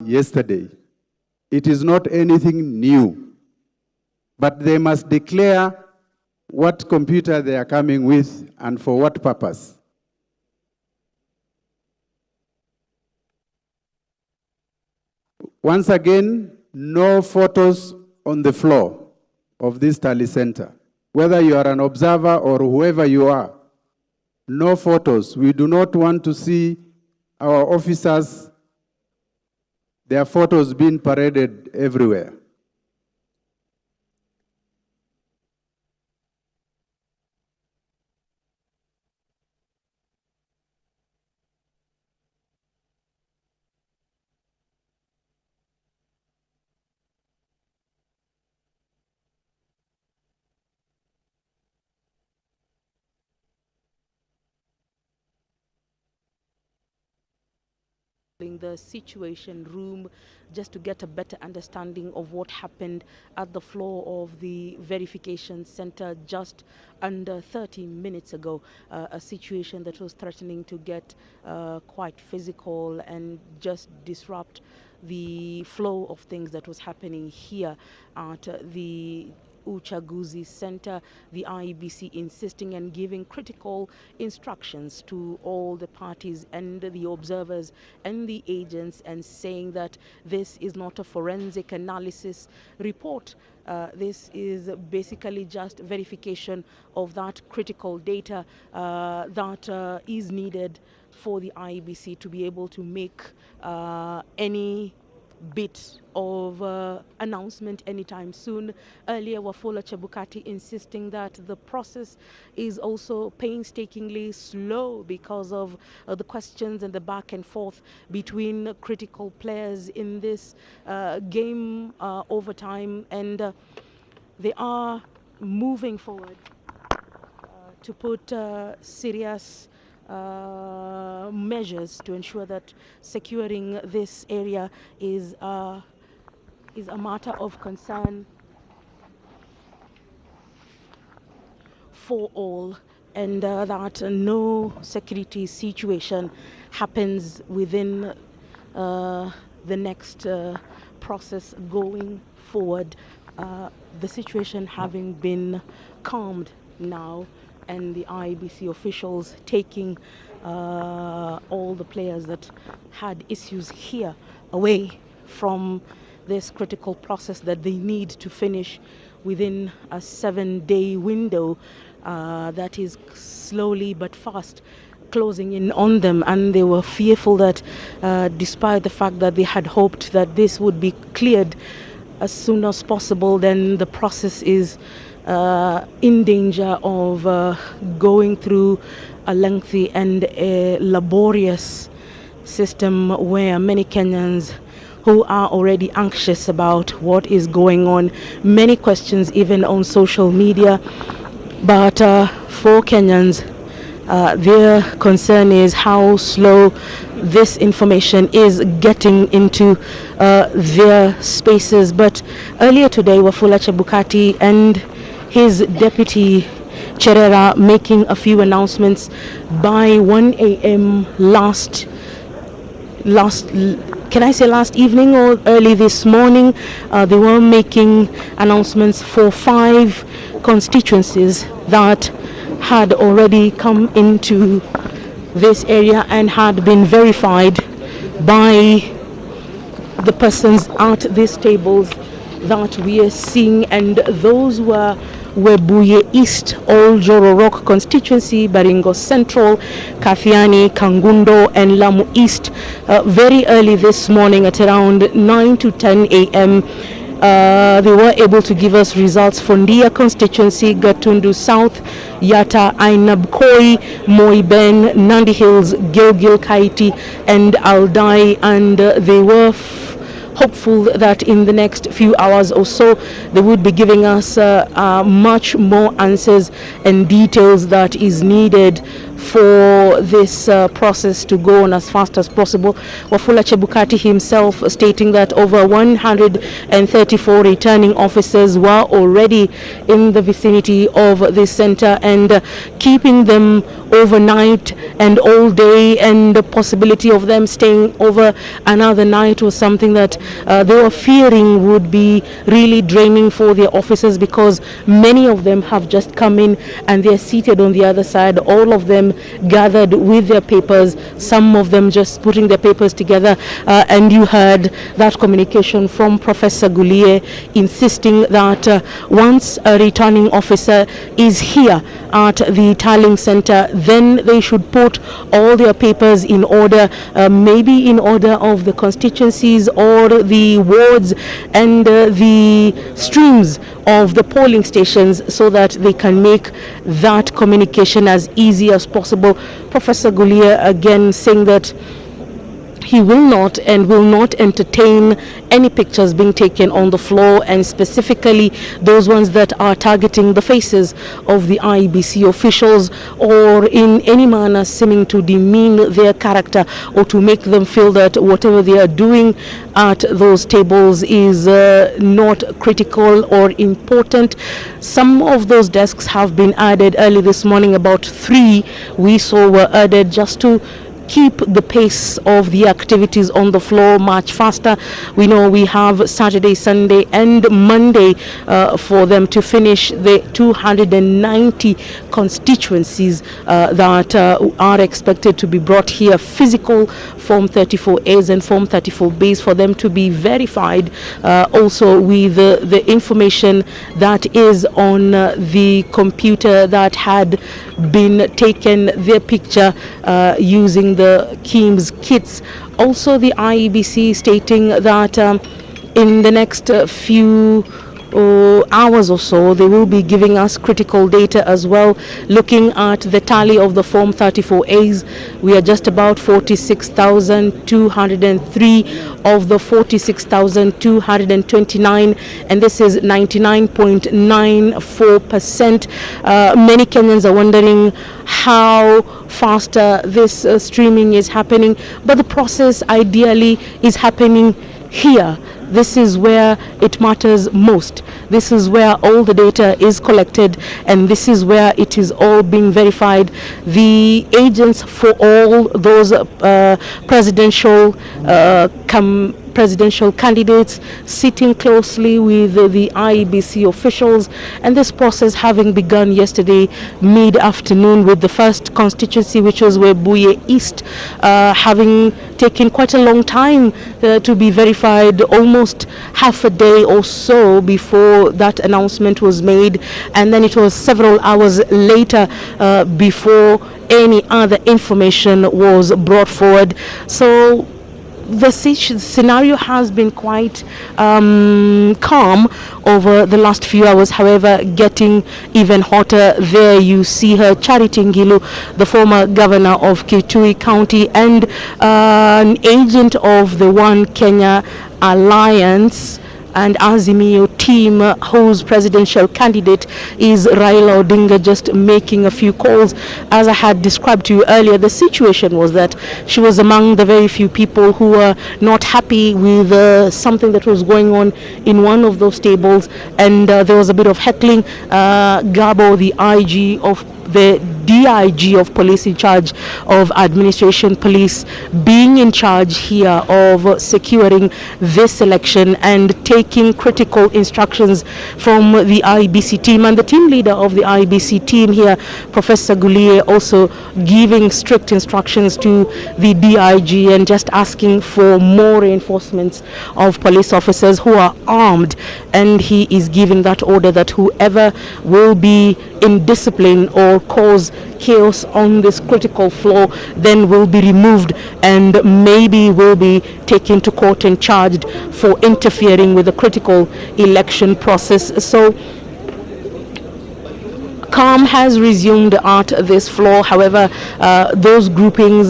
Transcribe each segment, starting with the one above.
yesterday. It is not anything new, but they must declare what computer they are coming with and for what purpose. Once again, no photos on the floor of this tally center. Whether you are an observer or whoever you are, no photos. We do not want to see our officers, their photos being paraded everywhere. In the situation room just to get a better understanding of what happened at the floor of the verification center just under 30 minutes ago, a situation that was threatening to get quite physical and just disrupt the flow of things that was happening here at the Uchaguzi Center, the IEBC insisting and giving critical instructions to all the parties and the observers and the agents, and saying that this is not a forensic analysis report. This is basically just verification of that critical data that is needed for the IEBC to be able to make any bit of announcement anytime soon. Earlier, Wafula Chebukati insisting that the process is also painstakingly slow because of the questions and the back and forth between critical players in this game over time, and they are moving forward to put serious measures to ensure that securing this area is a matter of concern for all, and that no security situation happens within the next process going forward. The situation having been calmed now, and the IEBC officials taking all the players that had issues here away from this critical process that they need to finish within a 7-day window that is slowly but fast closing in on them. And they were fearful that despite the fact that they had hoped that this would be cleared as soon as possible, then the process is in danger of going through a lengthy and a laborious system where many Kenyans who are already anxious about what is going on, many questions even on social media, but for Kenyans, their concern is how slow this information is getting into their spaces. But earlier today, Wafula Chebukati and his deputy Cherera making a few announcements by 1 a.m. last evening or early this morning. They were making announcements for 5 constituencies that had already come into this area and had been verified by the persons at these tables that we are seeing, and those were Webuye East, Old Jororok constituency, Baringo Central, Kathiani, Kangundo, and Lamu East. Very early this morning at around 9 to 10 a.m. They were able to give us results for Ndia constituency, Gatundu South, Yata, Ainab Koi, Moiben, Nandi Hills, Gilgil Kaiti, and Aldai, and they were hopeful that in the next few hours or so they would be giving us much more answers and details that is needed for this process to go on as fast as possible. Wafula Chebukati himself stating that over 134 returning officers were already in the vicinity of this center, and keeping them overnight and all day, and the possibility of them staying over another night was something that they were fearing would be really draining for their officers, because many of them have just come in and they're seated on the other side, all of them gathered with their papers, some of them just putting their papers together, and you heard that communication from Professor Gulie insisting that once a returning officer is here at the tallying center, then they should put all their papers in order, maybe in order of the constituencies or the wards and the streams of the polling stations, so that they can make that communication as easy as possible. Professor Gulia again saying that he will not and will not entertain any pictures being taken on the floor, and specifically those ones that are targeting the faces of the IEBC officials, or in any manner seeming to demean their character, or to make them feel that whatever they are doing at those tables is not critical or important. Some of those desks have been added early this morning, about 3 we saw were added just to keep the pace of the activities on the floor much faster. We know we have Saturday, Sunday and Monday for them to finish the 290 constituencies that are expected to be brought here, physical Form 34As and Form 34Bs, for them to be verified also with the information that is on the computer that had been taken, their picture using the KIMS kits. Also, the IEBC stating that in the next few hours or so, they will be giving us critical data as well. Looking at the tally of the Form 34As, we are just about 46,203 of the 46,229, and this is 99.94%. Many Kenyans are wondering how faster this streaming is happening, but the process ideally is happening here. This is where it matters most. This is where all the data is collected, and this is where it is all being verified. The agents for all those presidential candidates sitting closely with the IEBC officials, and this process having begun yesterday mid-afternoon with the first constituency, which was Webuye East, having taken quite a long time to be verified, almost half a day or so before that announcement was made, and then it was several hours later before any other information was brought forward. So the scenario has been quite calm over the last few hours. However, getting even hotter. There you see her, Charity Ngilu, the former governor of Kitui County and an agent of the One Kenya Alliance and Azimio team, whose presidential candidate is Raila Odinga, just making a few calls. As I had described to you earlier, the situation was that she was among the very few people who were not happy with something that was going on in one of those tables, and there was a bit of heckling. Gabo, the DIG of police in charge of administration police, being in charge here of securing this election and taking critical instructions from the IBC team, and the team leader of the IBC team here, Professor Gulie, also giving strict instructions to the DIG and just asking for more reinforcements of police officers who are armed, and he is giving that order that whoever will be indiscipline or cause chaos on this critical floor then will be removed and maybe will be taken to court and charged for interfering with the critical election process. So calm has resumed at this floor. However, those groupings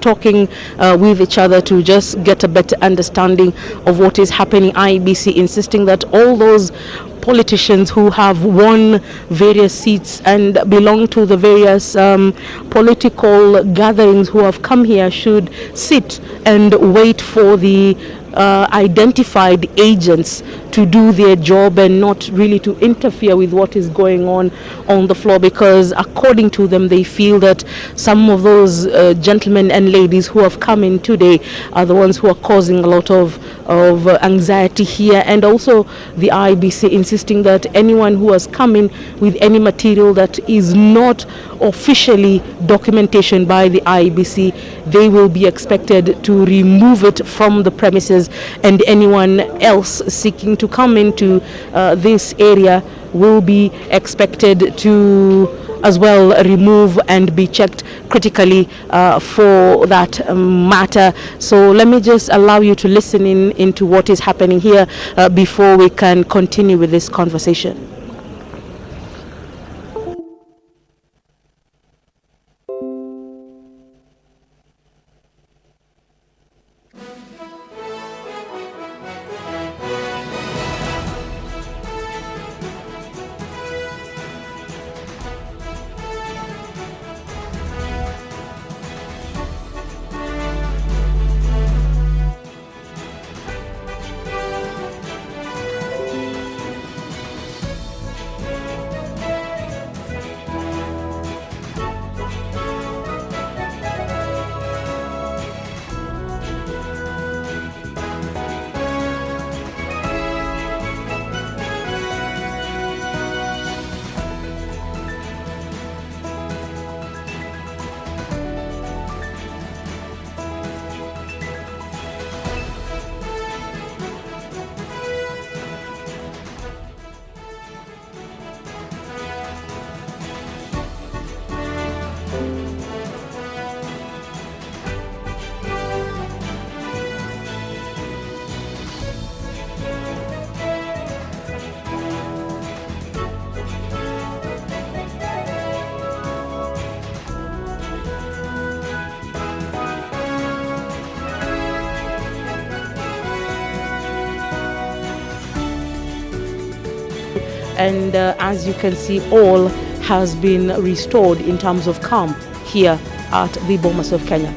talking with each other to just get a better understanding of what is happening. IEBC insisting that all those politicians who have won various seats and belong to the various political gatherings who have come here should sit and wait for the identified agents to do their job and not really to interfere with what is going on the floor, because according to them they feel that some of those gentlemen and ladies who have come in today are the ones who are causing a lot of anxiety here, and also the IBC insisting that anyone who has come in with any material that is not officially documentation by the IBC, they will be expected to remove it from the premises, and anyone else seeking to come into this area will be expected to as well remove and be checked critically for that matter. So let me just allow you to listen into what is happening here before we can continue with this conversation. And as you can see, all has been restored in terms of calm here at the Bomas of Kenya.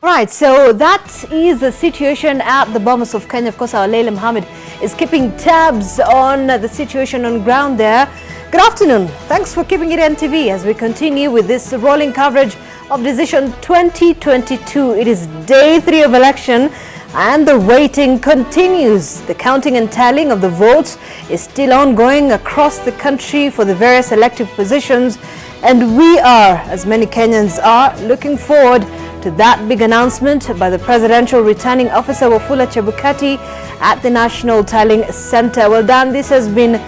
Right, so that is the situation at the Bomas of Kenya. Of course, our Leila Mohammed is keeping tabs on the situation on ground there. Good afternoon. Thanks for keeping it NTV as we continue with this rolling coverage of Decision 2022. It is day 3 of election and the waiting continues. The counting and tallying of the votes is still ongoing across the country for the various elective positions, and we are, as many Kenyans are, looking forward to that big announcement by the Presidential Returning Officer Wafula Chebukati at the National Tallying Center. Well, Dan, this has been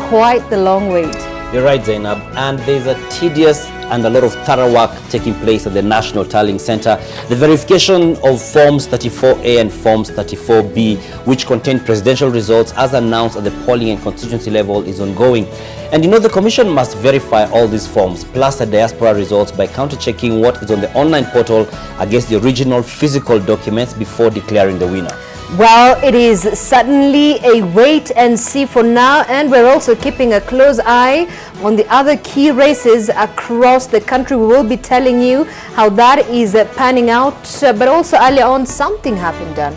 quite the long wait. You're right, Zainab, and there's a tedious and a lot of thorough work taking place at the National Tallying Center. The verification of Forms 34A and Forms 34B, which contain presidential results as announced at the polling and constituency level, is ongoing. And you know, the Commission must verify all these forms, plus the diaspora results, by counter-checking what is on the online portal against the original physical documents before declaring the winner. Well, it is certainly a wait and see for now, and we're also keeping a close eye on the other key races across the country. We will be telling you how that is panning out, but also earlier on something happened, Dan.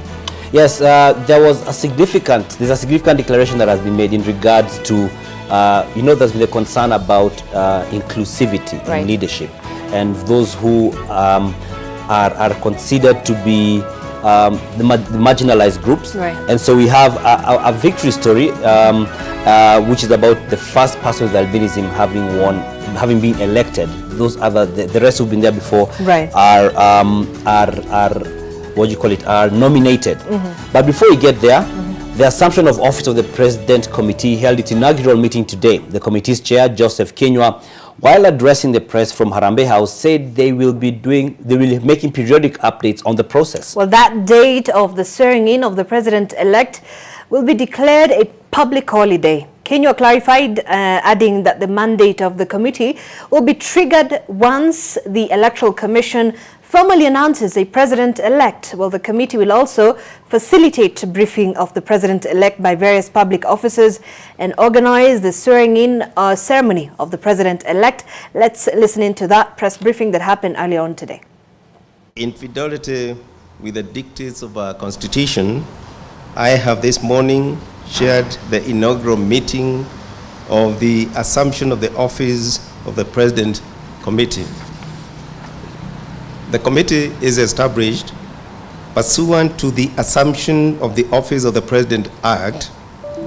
Yes, there's a significant declaration that has been made in regards to, you know, there's been a concern about inclusivity in leadership, and those who are considered to be the marginalized groups. And so we have a victory story which is about the first person with albinism having been elected. Those other the rest who've been there before are nominated. But before we get there, the Assumption of Office of the President Committee held its inaugural meeting today. The committee's chair, Joseph Kenywa, while addressing the press from Harambee House, said they will be making periodic updates on the process. Well, that date of the swearing in of the president-elect will be declared a public holiday. Kenya clarified, adding that the mandate of the committee will be triggered once the Electoral Commission formally announces a president-elect. Well, the committee will also facilitate briefing of the president-elect by various public officers and organize the swearing-in ceremony of the president-elect. Let's listen into that press briefing that happened earlier on today. In fidelity with the dictates of our Constitution, I have this morning chaired the inaugural meeting of the Assumption of the Office of the President Committee. The committee is established pursuant to the Assumption of the Office of the President Act,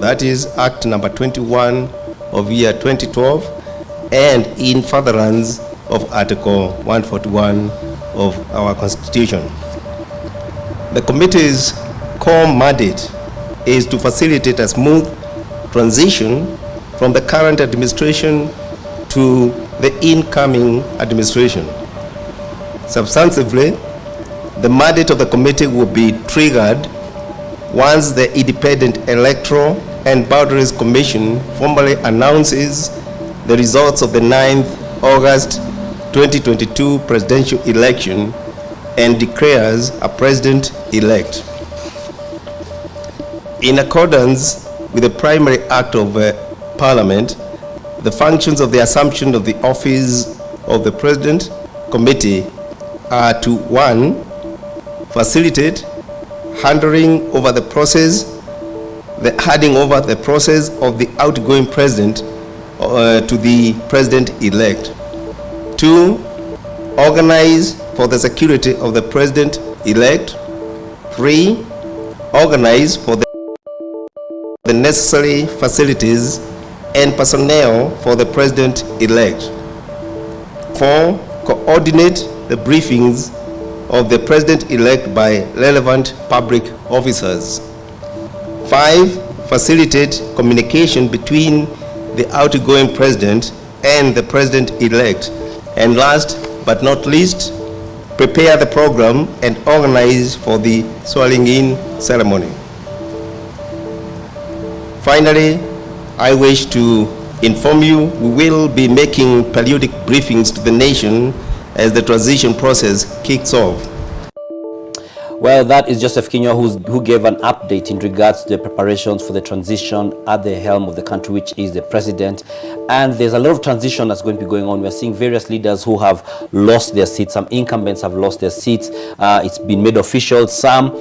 that is Act number 21 of year 2012, and in furtherance of Article 141 of our Constitution. The committee's core mandate is to facilitate a smooth transition from the current administration to the incoming administration. Substantively, the mandate of the committee will be triggered once the Independent Electoral and Boundaries Commission formally announces the results of the 9th August 2022 presidential election and declares a president-elect. In accordance with the primary act of Parliament, the functions of the Assumption of the Office of the President Committee are to 1. Facilitate handing over the process of the outgoing president to the president-elect. 2. Organize for the security of the president-elect. 3. Organize for the necessary facilities and personnel for the president-elect. 4. Coordinate the briefings of the president-elect by relevant public officers. 5. Facilitate communication between the outgoing president and the president-elect. And last but not least, prepare the program and organize for the swearing-in ceremony. Finally, I wish to inform you we will be making periodic briefings to the nation as the transition process kicks off. Well, that is Joseph Kenya who gave an update in regards to the preparations for the transition at the helm of the country, which is the president. And there's a lot of transition that's going to be going on. We're seeing various leaders who have lost their seats. Some incumbents have lost their seats. It's been made official. Some,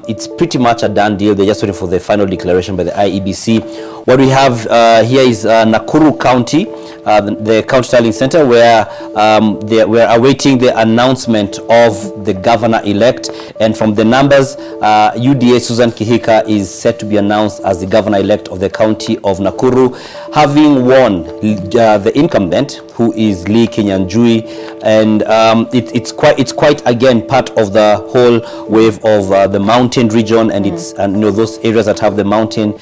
it's pretty much a done deal. They're just waiting for the final declaration by the IEBC. What we have here is Nakuru County, the county tallying center, where we're awaiting the announcement of the governor-elect. And from the numbers, UDA Susan Kihika is set to be announced as the governor-elect of the county of Nakuru, having won the incumbent, who is Lee Kinyanjui. And it's quite again part of the whole wave of the mountain region, and it's those areas that have the mountain.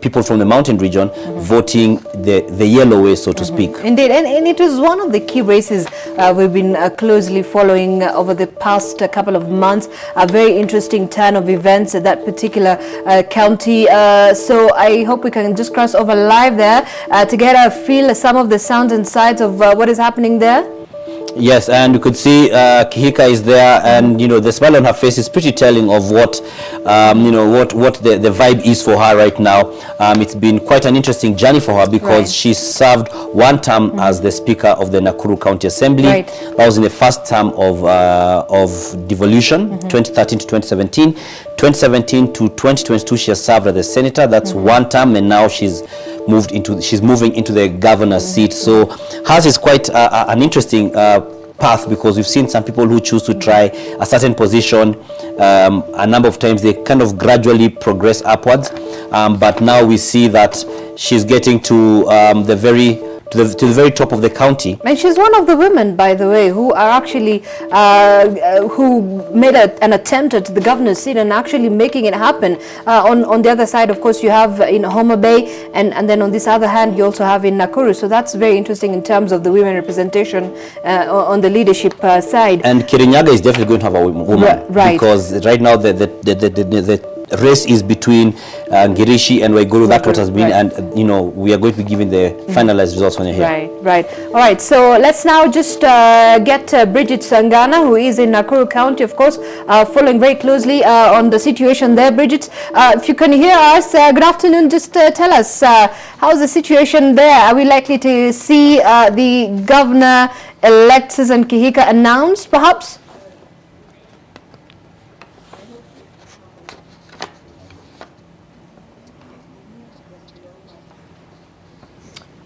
People from the mountain region voting the yellow way, so to speak. Indeed, and it was one of the key races we've been closely following over the past couple of months. A very interesting turn of events at that particular county. So I hope we can just cross over live there to get a feel some of the sounds and sights of what is happening there. Yes, and you could see Kihika is there, and the smile on her face is pretty telling of what the vibe is for her right now. It's been quite an interesting journey for her because she served one term as the Speaker of the Nakuru County Assembly. That was in the first term of devolution, 2013 to 2017. 2017 to 2022, she has served as the Senator. That's one term, and now she's moving into the governor's seat. So hers is quite an interesting path, because we've seen some people who choose to try a certain position a number of times. They kind of gradually progress upwards, but now we see that she's getting to the very top of the county. And she's one of the women, by the way, who are actually who made an attempt at the governor's seat and actually making it happen. On the other side, of course, you have in Homa Bay, and then on this other hand, you also have in Nakuru. So that's very interesting in terms of the women representation on the leadership side. And Kirinyaga is definitely going to have a woman, right? Because right now the race is between Ngirishi and Waiguru. That's what has been, right. and we are going to be giving the finalized results when you're here. Right. All right. So let's now just get Bridget Sangana, who is in Nakuru County, of course, following very closely on the situation there. Bridget, if you can hear us, good afternoon. Just tell us, how's the situation there? Are we likely to see the governor-elect Susan Kihika announced, perhaps?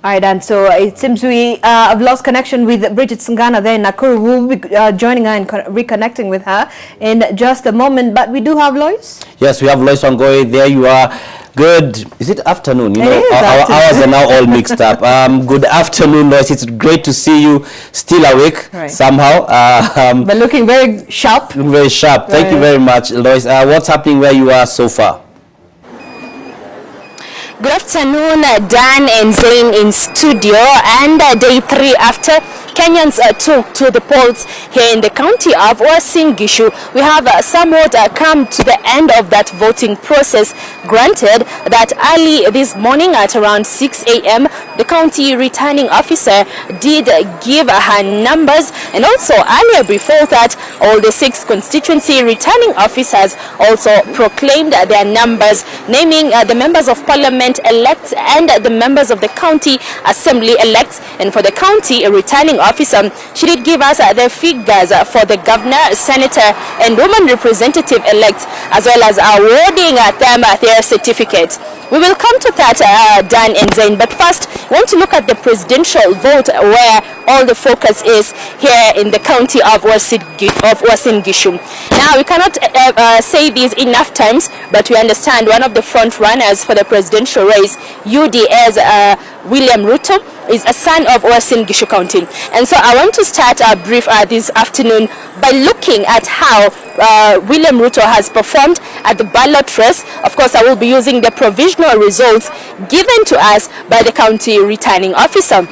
All right, and so it seems we have lost connection with Bridget Sangana there in Nakuru. We'll be joining her and reconnecting with her in just a moment. But we do have Lois? Yes, we have Lois Wangoy. There you are. Good. Is it afternoon? Our hours are now all mixed up. Good afternoon, Lois. It's great to see you still awake somehow. But looking very sharp. Looking very sharp. Thank you very much, Lois. What's happening where you are so far? Good afternoon, Dan and Zain in studio, and day 3 after Kenyans took to the polls here in the county of Uasin Gishu. We have somewhat come to the end of that voting process. Granted that early this morning at around 6 a.m. the county returning officer did give her numbers, and also earlier before that all the 6 constituency returning officers also proclaimed their numbers, naming the members of parliament elects and the members of the county assembly elects. And for the county returning officer, she did give us the figures for the governor, senator and woman representative elect, as well as awarding them their certificates. We will come to that, Dan and Zain, but first I want to look at the presidential vote, where all the focus is here in the county of Uasin Gishu. Now, we cannot say these enough times, but we understand one of the front runners for the presidential race, UDA's William Ruto, is a son of Uasin Gishu County. And so I want to start our brief this afternoon by looking at how William Ruto has performed at the ballot race. Of course, I will be using the provisional results given to us by the county returning officer.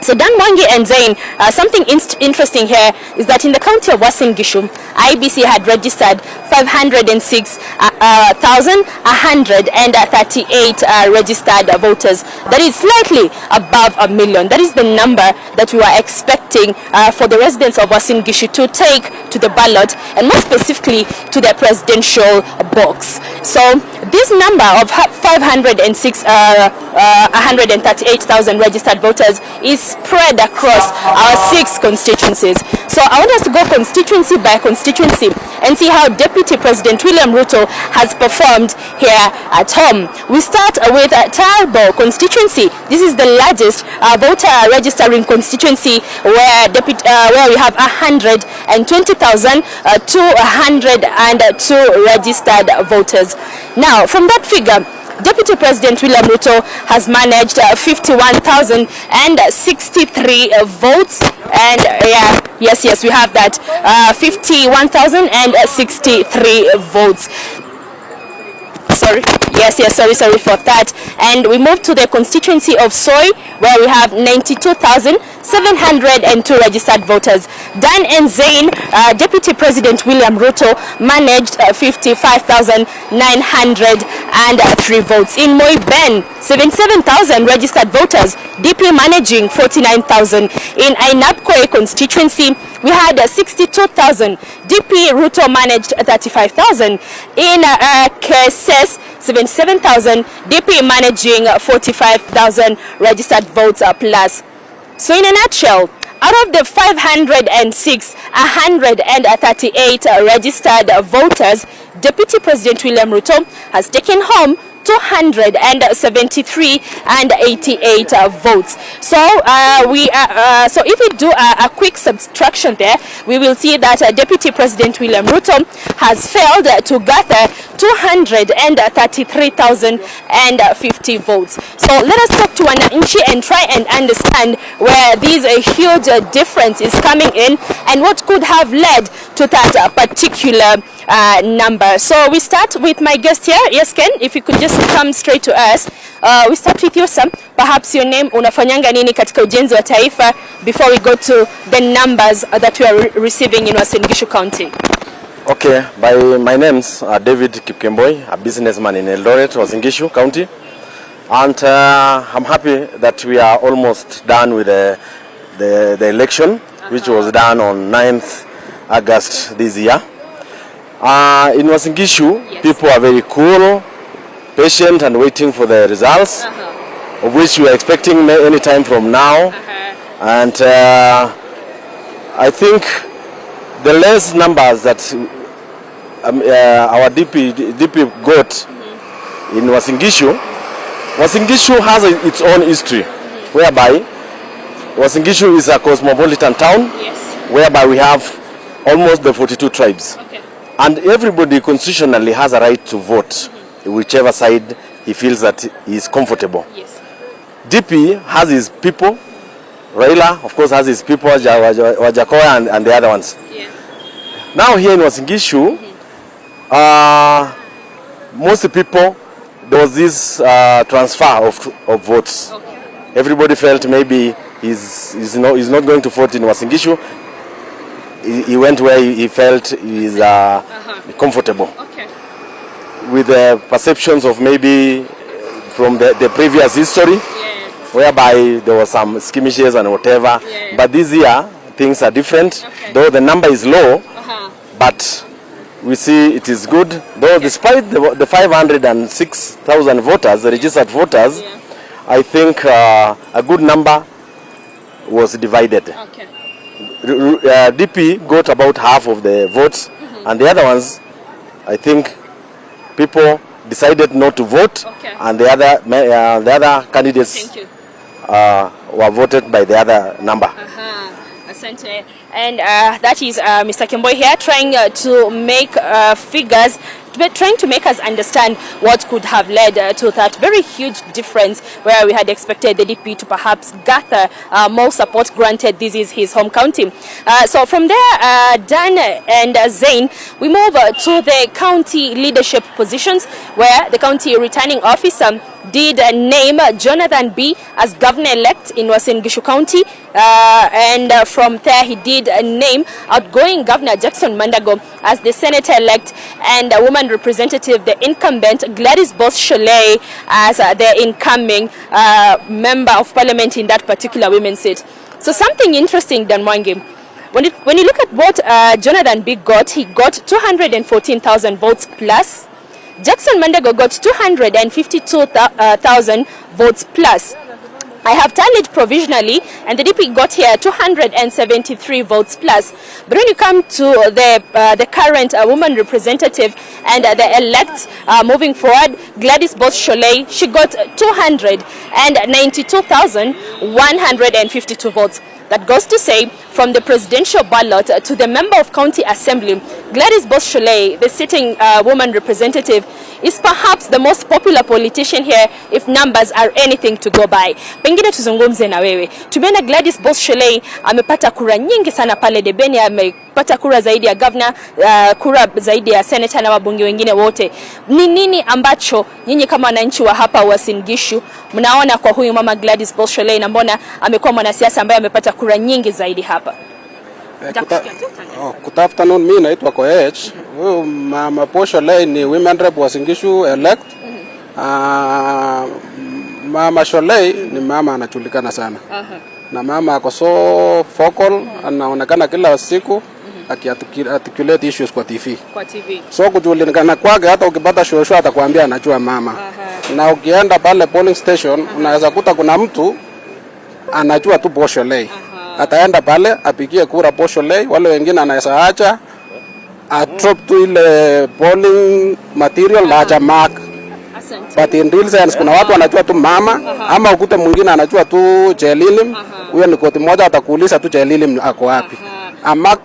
So Dan Mwangi and Zain, something interesting here is that in the county of Uasin Gishu, IBC had registered 506,138 registered voters. That is slightly above 1 million. That is the number that we were expecting for the residents of Uasin Gishu to take to the ballot, and more specifically to the presidential box. So this number of 138,000 registered voters is spread across our 6 constituencies. So I want us to go constituency by constituency and see how Deputy President William Ruto has performed here at home. We start with Tarbo constituency. This is the largest voter registering constituency, where we have 120,202 registered voters. Now, from that figure, Deputy President William Ruto has managed 51,063 votes, and yes, we have that 51,063 votes. Sorry for that. And we move to the constituency of Soy, where we have 92,702 registered voters. Dan and Zain, Deputy President William Ruto managed 55,903 votes. In Moiben, 77,000 registered voters, DP managing 49,000. In Ainapkwe constituency, we had 62,000. DP Ruto managed 35,000. In KSS, 77,000. DP managing 45,000 registered votes plus. So in a nutshell, out of the 138 registered voters, Deputy President William Ruto has taken home 273 and 88 votes. So so if we do a quick subtraction there, we will see that Deputy President William Ruto has failed to gather 233,050 votes. So let us talk to Wananchi and try and understand where this huge difference is coming in and what could have led to that particular number. So we start with my guest here. Yes, Ken, if you could just come straight to us. We start with you, Sam. Perhaps your name, unafanyanga nini katika ujenzi wa taifa, before we go to the numbers that we are receiving in Uasin Gishu County. Okay, my name's David Kipkemboi, a businessman in Eldoret, Uasin County, and I'm happy that we are almost done with the election, which was done on 9th August this year. In Uasin Gishu, people are very cool, patient, and waiting for the results, of which we are expecting any time from now. And I think the less numbers that our DP got in Uasin Gishu has its own history, whereby Uasin Gishu is a cosmopolitan town, whereby we have almost the 42 tribes. And everybody constitutionally has a right to vote, whichever side he feels that he is comfortable. DP has his people, Raila, of course, has his people, Wajakoya and the other ones. Now here in Uasin Gishu, most people, there was this transfer of votes. Everybody felt maybe he's not going to vote in Uasin Gishu. He went where he felt is comfortable. With the perceptions of maybe from the previous history, whereby there was some skirmishes and whatever. But this year, things are different. Though the number is low, but we see it is good. Though despite the 506,000 voters, the registered voters, I think a good number was divided. DP got about half of the votes, and the other ones, I think people decided not to vote, and the other candidates were voted by the other number. And that is Mr. Kemboi here trying to make figures, trying to make us understand what could have led to that very huge difference where we had expected the DP to perhaps gather more support, granted this is his home county. So from there, Dan and Zain, we move to the county leadership positions where the county returning officer did name Jonathan B as governor-elect in Uasin Gishu County, and from there he did name outgoing Governor Jackson Mandago as the senator-elect, and woman representative, the incumbent Gladys Boss-Sholei, as the incoming member of parliament in that particular women's seat. So something interesting, Dan Mwangi. When you look at what Jonathan B got, he got 214,000 votes plus. Jackson Mandago got 252,000 votes plus. I have tallied provisionally, and the DP got here 273 votes plus. But when you come to the current woman representative and the elect moving forward, Gladys Boss-Sholei, she got 292,152 votes. That goes to say, from the presidential ballot to the member of county assembly, Gladys Boss-Sholei, the sitting woman representative, is perhaps the most popular politician here if numbers are anything to go by. Pengine tuzungumze na wewe. Tumeona Gladys Boss-Sholei amepata kura nyingi sana pale Debeni, amepata kura zaidi ya governor, kura zaidi ya senator na wabunge wengine wote. Ni nini ambacho nyinyi kama wananchi wa hapa Uasin Gishu mnaona kwa huyu mama Gladys Boss-Sholei, na mbona amekuwa mwanasiasa ambaye amepata kura nyingi zaidi hapa? Good afternoon, mimi naitwa Koech. Huyu mama Boss-Sholei ni women rep Uasin Gishu elect. Mama Sholei ni mama anajulikana sana. Na mama ako so vocal, anaonekana kila siku akiarticulate issues kwa TV. So kujulikana kwake, hata ukipata show atakwambia anajua mama. Na ukienda pale polling station unaweza kuta kuna mtu anajua tu Boss-Sholei. Ataenda pale apigie kura Boss-Sholei, wale wengine anaweza acha drop tu ile polling material na acha mark. But in real sense kuna watu wanajua tu mama, ama ukute mwingine anajua tu Jelilim, huyo ni koti moja atakuuliza tu Jelilim ako wapi. Ama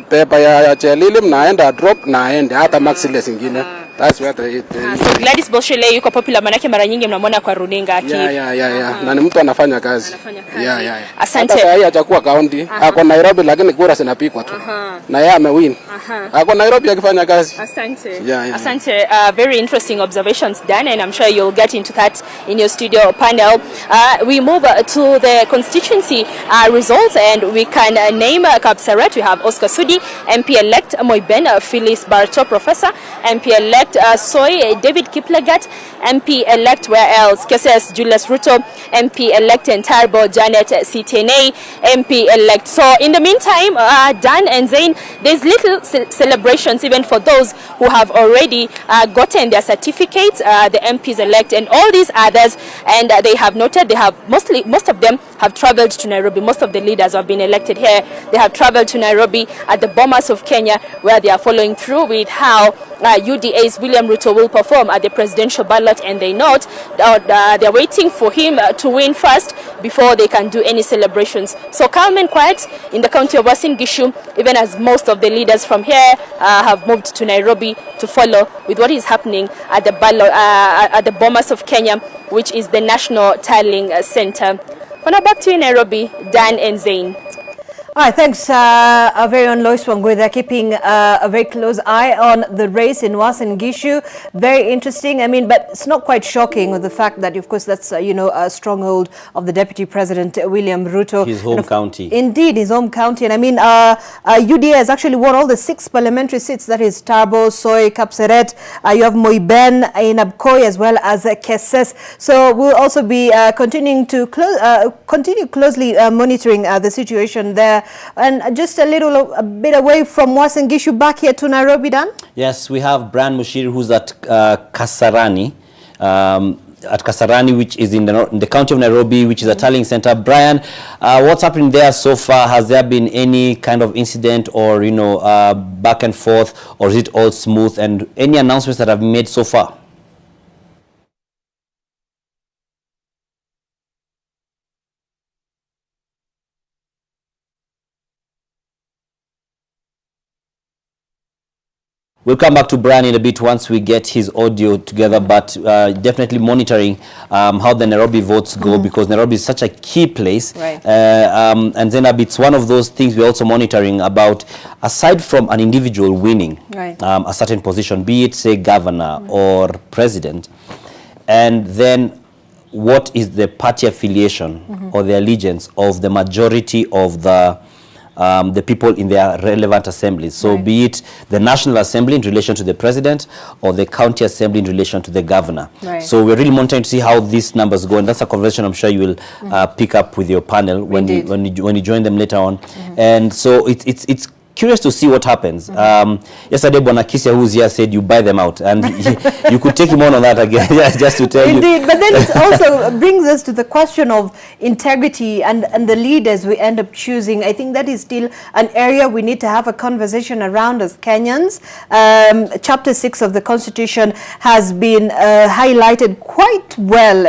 pepa ya Jelilim naenda drop na aende hata max ile zingine. That's what it is. So Gladys Boss-Sholei yuko popular, manake mara nyingi mnamwona kwa runinga aki. Na ni mtu anafanya kazi. Asante. Hata yeye hajakuwa county, ako Nairobi lakini kura zinapigwa tu. na yeye amewin. Ako Nairobi akifanya kazi. Asante. Yeah. Asante. Very interesting observations done, and I'm sure you'll get into that in your studio panel. We move to the constituency results, and we can name Kapsaret. We have Oscar Sudi, MP-elect Moiben Phyllis Barto, Professor, MP-elect Soy David Kiplagat, MP-elect where else? Keses Julius Ruto, MP-elect Entarbo Janet Sitene, MP-elect. So in the meantime, Dan and Zain, there's little celebrations even for those who have already gotten their certificates, the MPs-elect and all these others, and they have noted they have most of them have traveled to Nairobi. Most of the leaders who have been elected here, they have traveled to Nairobi at the Bomas of Kenya, where they are following through with how UDA's William Ruto will perform at the presidential ballot, and they note that they're waiting for him to win first before they can do any celebrations. So calm and quiet in the county of Uasin Gishu, even as most of the leaders from here have moved to Nairobi to follow with what is happening at the ballot at the Bomas of Kenya, which is the National Tallying Center. Now back to you, Nairobi, Dan and Zain. All right, thanks, our very own Lois Wangwe. They're keeping a very close eye on the race in Uasin Gishu. Very interesting. I mean, but it's not quite shocking with the fact that, of course, that's, a stronghold of the Deputy President, William Ruto. His home county. Indeed, his home county. And I mean, UDA has actually won all the 6 parliamentary seats. That is Tarbo, Soy, Kapseret. You have Moiben, Inabkoi, as well as Keses. So we'll also be continuing to continue closely monitoring the situation there. And just a bit away from Uasin Gishu, back here to Nairobi, Dan? Yes, we have Brian Mushiri, who's at Kasarani, which is in the county of Nairobi, which is a tallying center. Brian, what's happening there so far? Has there been any kind of incident or, back and forth, or is it all smooth? And any announcements that have been made so far? We'll come back to Brian in a bit once we get his audio together, but definitely monitoring how the Nairobi votes go, because Nairobi is such a key place. Right. And then it's one of those things we're also monitoring about, aside from an individual winning a certain position, be it, say, governor or president, and then what is the party affiliation or the allegiance of the majority of the people in their relevant assemblies. So be it the National Assembly in relation to the president or the county assembly in relation to the governor. So we're really monitoring to see how these numbers go, and that's a conversation I'm sure you will pick up with your panel when you join them later on. And so it's curious to see what happens. Yesterday, Bwana Kisia, who's here, said you buy them out, and you could take him on that again, just to tell you. Indeed, but then it also brings us to the question of integrity and the leaders we end up choosing. I think that is still an area we need to have a conversation around as Kenyans. Chapter 6 of the Constitution has been highlighted quite well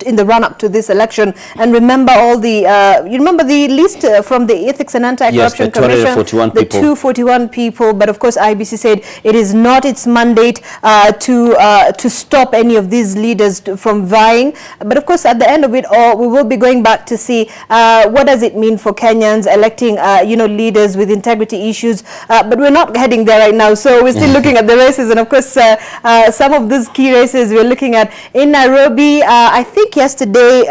in the run-up to this election. And remember all the, you remember the list from the Ethics and Anti-Corruption Commission? The 241 people, but of course IBC said it is not its mandate to stop any of these leaders from vying. But of course, at the end of it all, we will be going back to see what does it mean for Kenyans electing leaders with integrity issues. But we're not heading there right now, so we're still looking at the races. And of course, some of these key races we're looking at in Nairobi. I think yesterday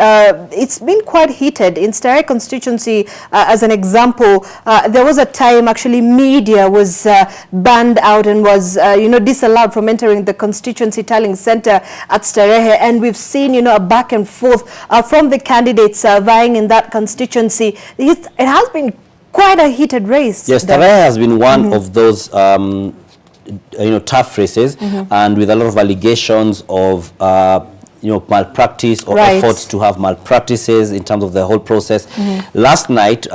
it's been quite heated in Starehe constituency. As an example, there was a time actually media was banned out and was disallowed from entering the constituency tallying center at Starehe, and we've seen a back and forth from the candidates vying in that constituency. It has been quite a heated race. Yes, Starehe has been one of those tough races, and with a lot of allegations of malpractice or efforts to have malpractices in terms of the whole process. Last night,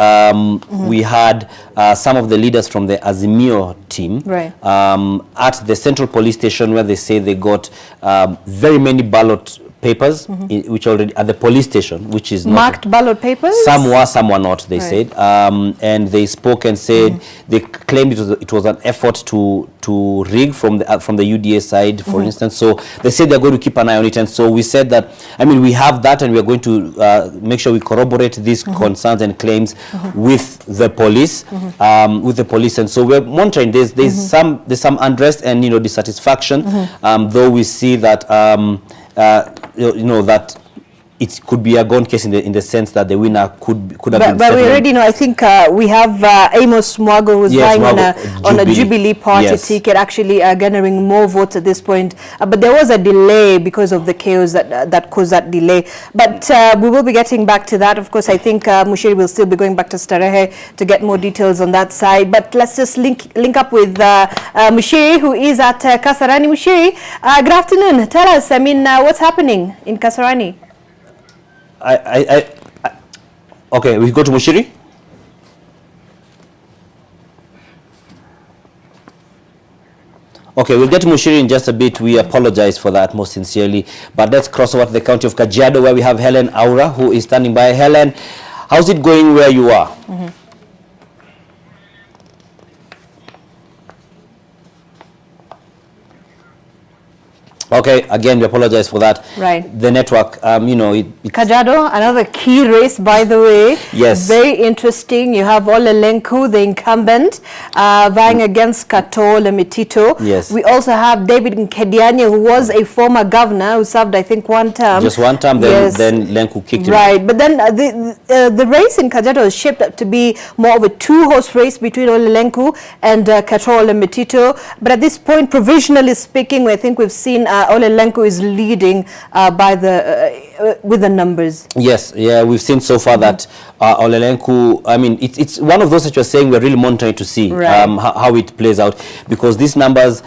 we had some of the leaders from the Azimio team at the Central Police Station, where they say they got very many ballot papers, which already at the police station, which is not marked ballot papers. Some were, some were not. They said, and they spoke and said they claimed it was an effort to rig from the UDA side, for instance. So they said they're going to keep an eye on it, and so we said that. I mean, we have that, and we are going to make sure we corroborate these concerns and claims with the police, and so we're monitoring. There's some unrest and dissatisfaction, though we see that that it could be a gone case in the sense that the winner could have been. But we already know. I think we have Amos Mwago, who's vying on a Jubilee Party ticket, actually garnering more votes at this point. But there was a delay because of the chaos that caused that delay. But we will be getting back to that. Of course, I think Mushiri will still be going back to Starehe to get more details on that side. But let's just link up with Mushiri, who is at Kasarani. Mushiri, good afternoon. Tell us, I mean, what's happening in Kasarani? Okay, we go to Mushiri. Okay, we'll get to Mushiri in just a bit. We apologize for that most sincerely. But let's cross over to the county of Kajiado, where we have Helen Aura, who is standing by. Helen, how's it going where you are? Okay, again, we apologize for that. Right. The network, Kajiado, another key race, by the way. Yes. Very interesting. You have Ole Lenku, the incumbent, vying against Kato Lemitito. Yes. We also have David Nkedianye, who was a former governor who served, I think, one term. Just one term, then Lenku kicked him. Right, but then the race in Kajiado is shaped up to be more of a two-horse race between Ole Lenku and Kato Lemitito. But at this point, provisionally speaking, I think we've seen Ole Lenku is leading with the numbers. Yes, yeah, we've seen so far that Ole Lenku, I mean, it's one of those that you're saying we're really monitoring to see how it plays out, because these numbers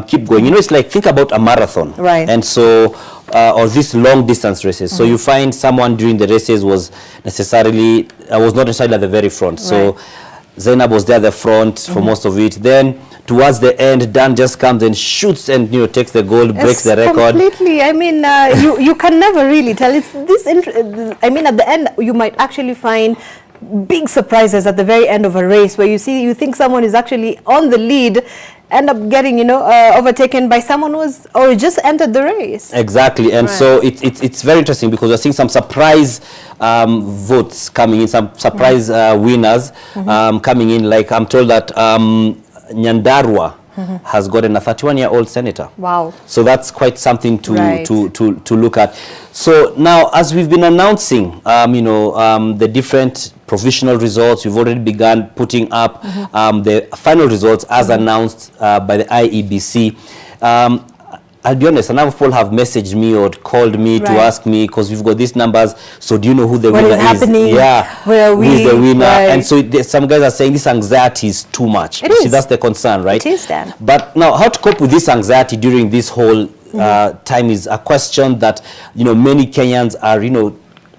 keep going. It's like, think about a marathon. Right. And so, or these long distance races. So you find someone during the races was not necessarily at the very front. So Zainab was there at the front for most of it. Then towards the end, Dan just comes and shoots and takes the gold, breaks the record. Completely. I mean, you can never really tell. It's this. I mean, at the end, you might actually find big surprises at the very end of a race where you think someone is actually on the lead, end up getting overtaken by someone or just entered the race. Exactly. And so it's very interesting, because we're seeing some surprise votes coming in, some surprise winners coming in. Like, I'm told that Nyandarua has gotten a 31-year-old senator. Wow. So that's quite something to look at. So now, as we've been announcing, the different provisional results, we've already begun putting up the final results as announced by the IEBC. I'll be honest, a number of people have messaged me or called me to ask me, because we've got these numbers, so do you know who the winner is? Happening? Yeah, Where who is the winner? Right. And so some guys are saying this anxiety is too much. It is. See, that's the concern, right? It is, Dan. But now, how to cope with this anxiety during this whole time is a question that many Kenyans are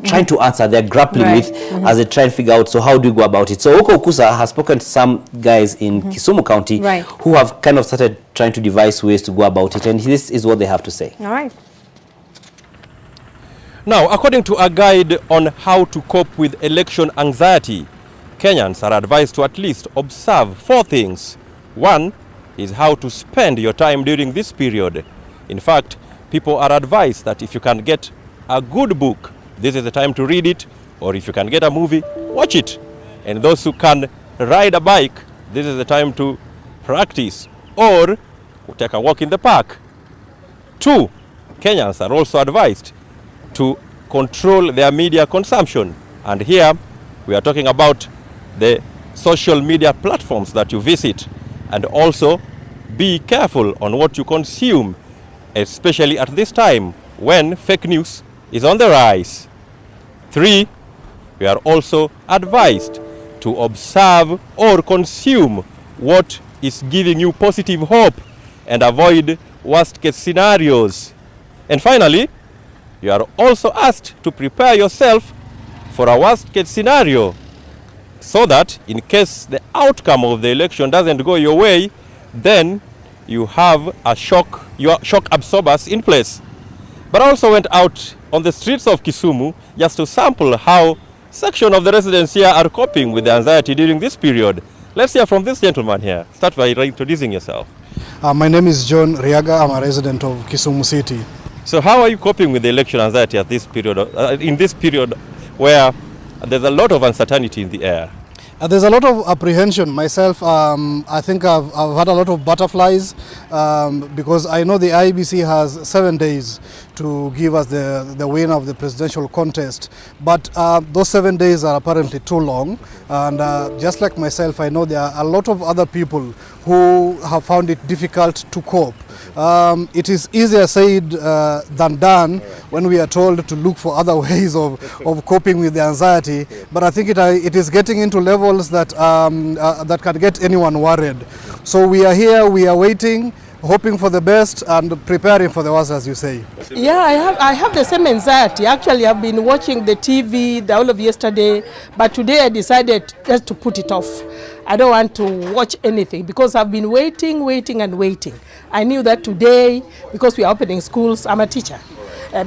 trying to answer. They're grappling with as they try and figure out, so how do you go about it? So Oko Okusa has spoken to some guys in Kisumu County who have kind of started trying to devise ways to go about it, and this is what they have to say. All right. Now, according to a guide on how to cope with election anxiety, Kenyans are advised to at least observe 4 things. One is how to spend your time during this period. In fact, people are advised that if you can get a good book, this is the time to read it, or if you can get a movie, watch it. And those who can ride a bike, this is the time to practice, or take a walk in the park. 2, Kenyans are also advised to control their media consumption. And here we are talking about the social media platforms that you visit, and also be careful on what you consume, especially at this time when fake news is on the rise. 3, we are also advised to observe or consume what is giving you positive hope and avoid worst case scenarios. And finally, you are also asked to prepare yourself for a worst case scenario, so that in case the outcome of the election doesn't go your way, then you have your shock absorbers in place. but also went out on the streets of Kisumu just to sample how section of the residents here are coping with the anxiety during this period. Let's hear from this gentleman here. Start by introducing yourself. My name is John Riaga. I'm a resident of Kisumu City. So how are you coping with the election anxiety at this period, in this period where there's a lot of uncertainty in the air? There's a lot of apprehension. Myself, I think I've had a lot of butterflies because I know the IEBC has 7 days to give us the winner of the presidential contest. But those 7 days are apparently too long. And just like myself, I know there are a lot of other people who have found it difficult to cope. It is easier said than done when we are told to look for other ways of coping with the anxiety. But I think it is getting into levels that that can get anyone worried. So we are here, we are waiting, hoping for the best and preparing for the worst, as you say. Yeah, I have the same anxiety. Actually, I've been watching the TV the whole of yesterday, but today I decided just to put it off. I don't want to watch anything because I've been waiting. I knew that today, because we are opening schools, I'm a teacher.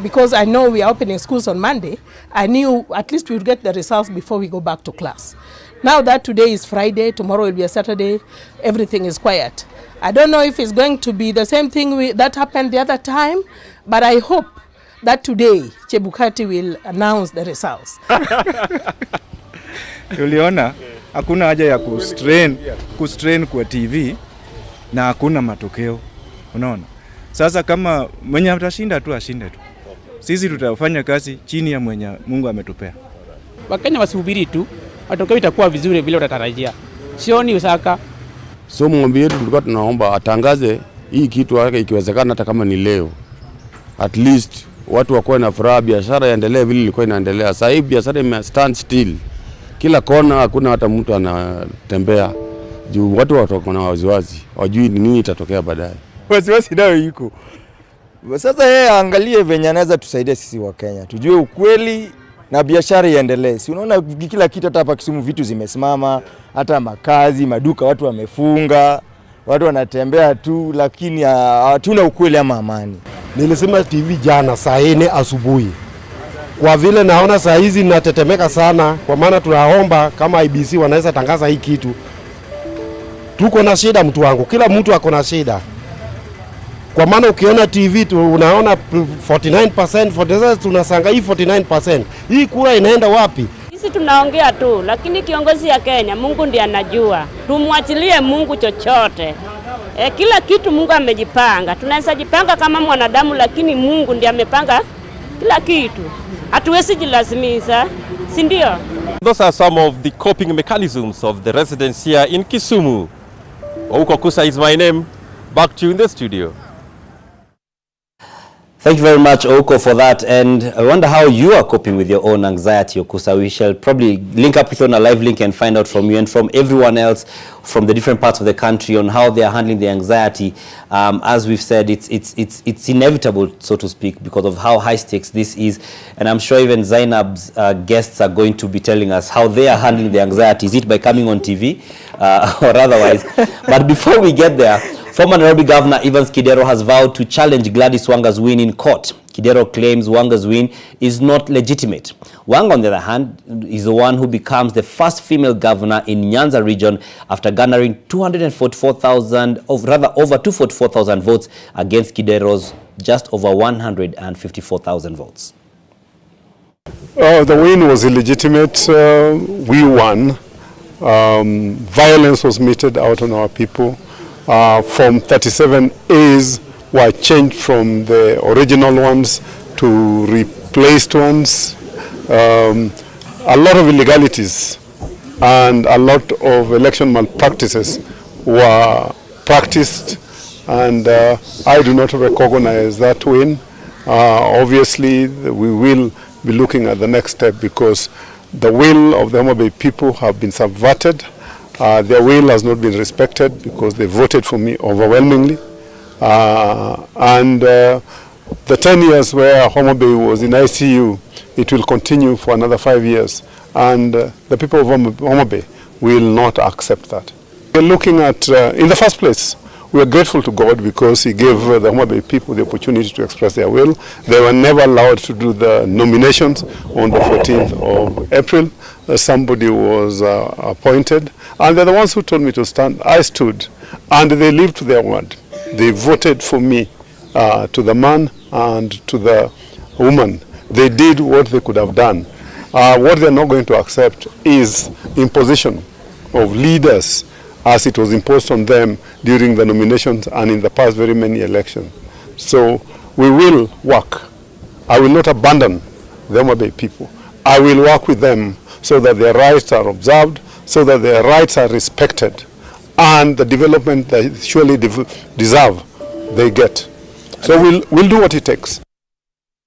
Because I know we are opening schools on Monday, I knew at least we'll get the results before we go back to class. Now that today is Friday, tomorrow will be a Saturday, everything is quiet. I don't know if it's going to be the same thing that happened the other time, but I hope that today Chebukati will announce the results. Tuliona hakuna haja ya kustrain kwa TV na hakuna matokeo. Unaona? Sasa kama mwenye atashinda tu ashinde tu. Sisi tutafanya kazi chini ya mwenye Mungu ametupea. Wakenya wasihubiri tu, matokeo itakuwa vizuri vile utatarajia. Sioni usaka. So mwombi yetu tulikuwa tunaomba atangaze hii kitu haraka ikiwezekana, hata kama ni leo. At least watu wakuwe na furaha, biashara iendelee vile ilikuwa inaendelea. Sasa hivi biashara ime stand still. Kila kona hakuna hata mtu anatembea. Juu watu watoka na waziwazi, wajui nini itatokea baadaye. Wasiwasi nayo iko. Sasa yeye angalie venye anaweza tusaidia sisi wa Kenya. Tujue ukweli na biashara iendelee. Si unaona kila kitu, hata hapa Kisumu vitu zimesimama, hata makazi, maduka watu wamefunga, watu wanatembea tu, lakini hatuna ukweli ama amani. Nilisema TV jana saa 4 asubuhi. Kwa vile naona saa hizi natetemeka sana, kwa maana tunaomba kama IEBC wanaweza tangaza hii kitu. Tuko na shida mtu wangu, kila mtu ako na shida. Kwa maana ukiona TV unaona 49%, tunasanga hii 49%. Hii kura inaenda wapi? Sisi tunaongea tu, lakini kiongozi ya Kenya, Mungu ndiye anajua. Tumwachilie Mungu chochote. Kila kitu Mungu amejipanga. Tunaweza jipanga kama mwanadamu, lakini Mungu ndiye amepanga kila kitu. Hatuwezi jilazimisha, si ndio? Those are some of the coping mechanisms of the residents here in Kisumu. Ouko Kusa is my name. Back to you in the studio. Thank you very much, Ouko, for that. And I wonder how you are coping with your own anxiety, Okusa. We shall probably link up with you on a live link and find out from you and from everyone else from the different parts of the country on how they are handling the anxiety. As we've said, it's inevitable, so to speak, because of how high stakes this is. And I'm sure even Zainab's guests are going to be telling us how they are handling the anxiety. Is it by coming on TV or otherwise? But before we get there, former Nairobi Governor Evans Kidero has vowed to challenge Gladys Wanga's win in court. Kidero claims Wanga's win is not legitimate. Wanga, on the other hand, is the one who becomes the first female governor in Nyanza region after garnering 244,000, over 244,000 votes against Kidero's just over 154,000 votes. The win was illegitimate. We won. Violence was meted out on our people. From 37 A's were changed from the original ones to replaced ones. A lot of illegalities and a lot of election malpractices were practiced, and I do not recognize that win. Obviously, we will be looking at the next step because the will of the Homa Bay people have been subverted. Their will has not been respected because they voted for me overwhelmingly. The 10 years where Homa Bay was in ICU, it will continue for another 5 years. And the people of Homa Bay will not accept that. We're looking at, in the first place, we are grateful to God because He gave the Homa Bay people the opportunity to express their will. They were never allowed to do the nominations on the 14th of April. Somebody was appointed, and they're the ones who told me to stand. I stood, and they lived to their word. They voted for me, to the man and to the woman. They did what they could have done. What they're not going to accept is imposition of leaders as it was imposed on them during the nominations and in the past very many elections. So we will work. I will not abandon the Homa Bay people. I will work with them so that their rights are observed, so that their rights are respected, and the development they surely deserve, they get. So we'll do what it takes.